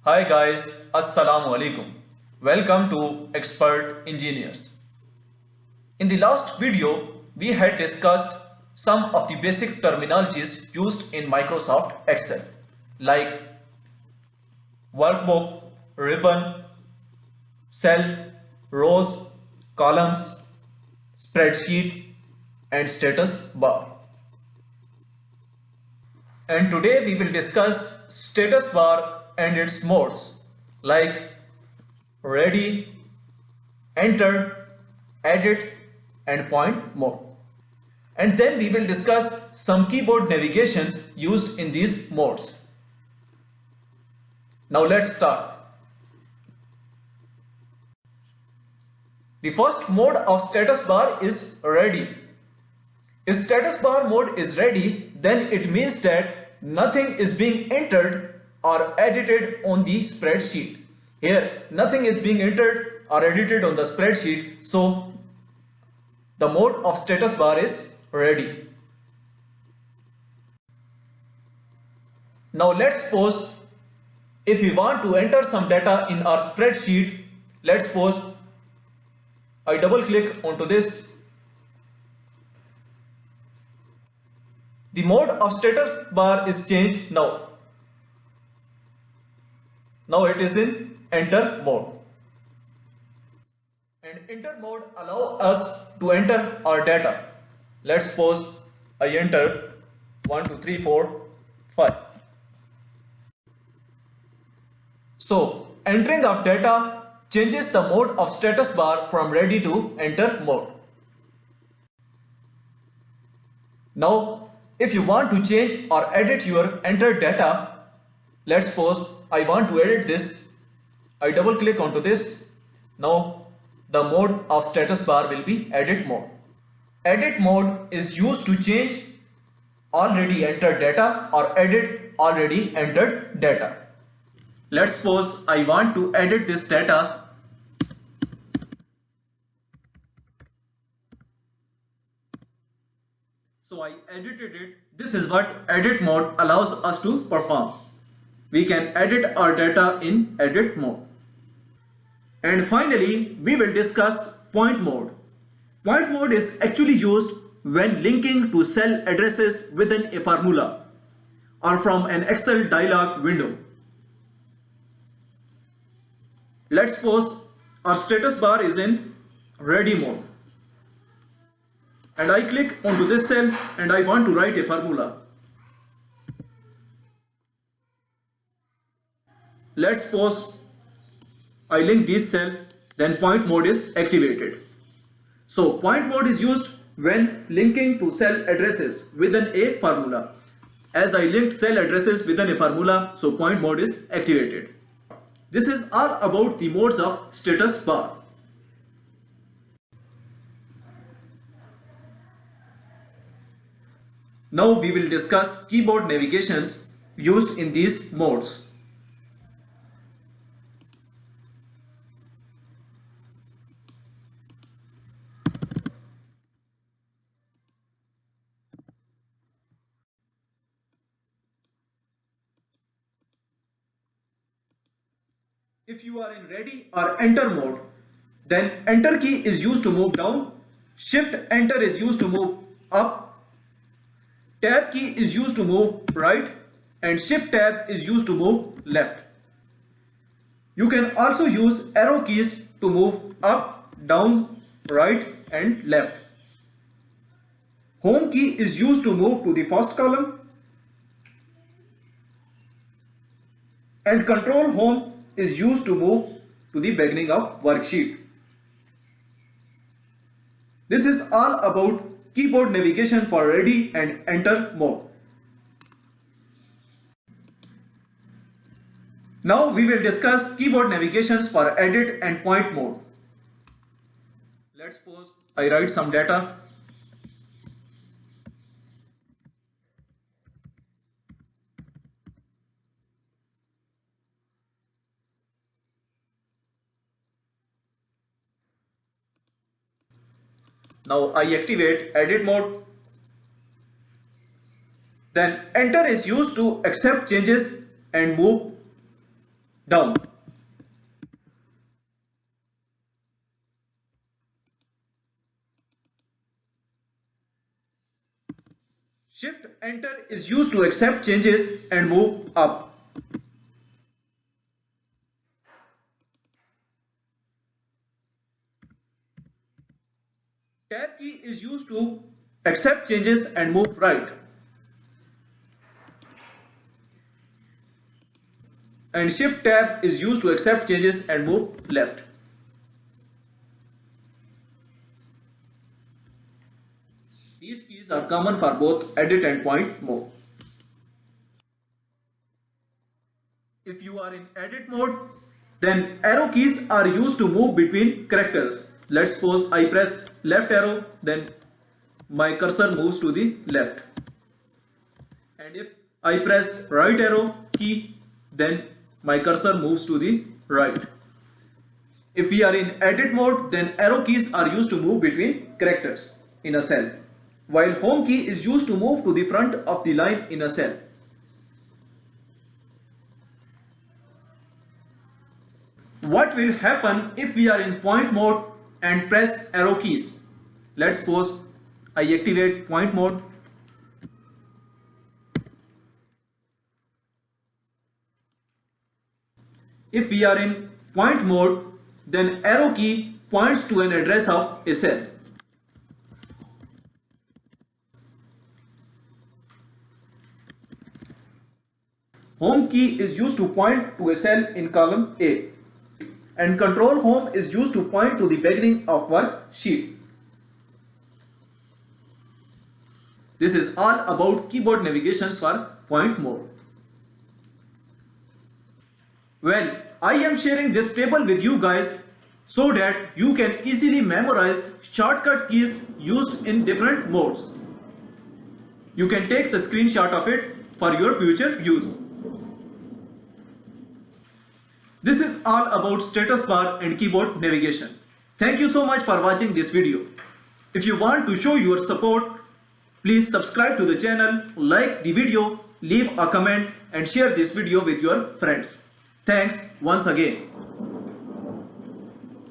Hi guys, Assalamu alaikum. Welcome to Expert Engineers. In the last video, we had discussed some of the basic terminologies used in Microsoft Excel like workbook, ribbon, cell, rows, columns, spreadsheet, and status bar. And today we will discuss status bar and its modes like ready, enter, edit, and point mode. And then we will discuss some keyboard navigations used in these modes. Now let's start. The first mode of status bar is ready. If status bar mode is ready, then it means that nothing is being entered or edited on the spreadsheet. Here, nothing is being entered or edited on the spreadsheet, so the mode of status bar is ready. Now let's suppose if we want to enter some data in our spreadsheet, let's suppose I double click onto this. The mode of status bar is changed now. Now it is in enter mode. And enter mode allows us to enter our data. Let's suppose I enter 1, 2, 3, 4, 5. So entering of data changes the mode of status bar from ready to enter mode. Now if you want to change or edit your entered data, let's suppose I want to edit this, I double click onto this. Now the mode of status bar will be edit mode. Edit mode is used to change already entered data or edit already entered data. Let's suppose I want to edit this data. So I edited it. This is what edit mode allows us to perform. We can edit our data in edit mode. And finally, we will discuss point mode. Point mode is actually used when linking to cell addresses within a formula or from an Excel dialog window. Let's suppose our status bar is in ready mode. And I click onto this cell and I want to write a formula. Let's suppose I link this cell, then point mode is activated. So point mode is used when linking to cell addresses within a formula. As I linked cell addresses within a formula, so point mode is activated. This is all about the modes of status bar. Now we will discuss keyboard navigations used in these modes. If you are in ready or enter mode, then enter key is used to move down, shift enter is used to move up, tab key is used to move right, and shift tab is used to move left. You can also use arrow keys to move up, down, right, and left. Home key is used to move to the first column, and control home is used to move to the beginning of worksheet. This is all about keyboard navigation for ready and enter mode. Now we will discuss keyboard navigations for edit and point mode. Let's suppose I write some data. Now I activate edit mode. Then enter is used to accept changes and move down. Shift enter is used to accept changes and move up. Tab key is used to accept changes and move right. And shift tab is used to accept changes and move left. These keys are common for both edit and point mode. If you are in edit mode, then arrow keys are used to move between characters. Let's suppose I press left arrow, then my cursor moves to the left. And if I press right arrow key, then my cursor moves to the right. If we are in edit mode, then arrow keys are used to move between characters in a cell, while home key is used to move to the front of the line in a cell. What will happen if we are in point mode and press arrow keys? Let's suppose I activate point mode. If we are in point mode, then arrow key points to an address of a cell. Home key is used to point to a cell in column A, and control home is used to point to the beginning of worksheet. This is all about keyboard navigations for point mode. Well, I am sharing this table with you guys so that you can easily memorize shortcut keys used in different modes. You can take the screenshot of it for your future use. This is all about status bar and keyboard navigation. Thank you so much for watching this video. If you want to show your support, please subscribe to the channel, like the video, leave a comment and share this video with your friends. Thanks once again.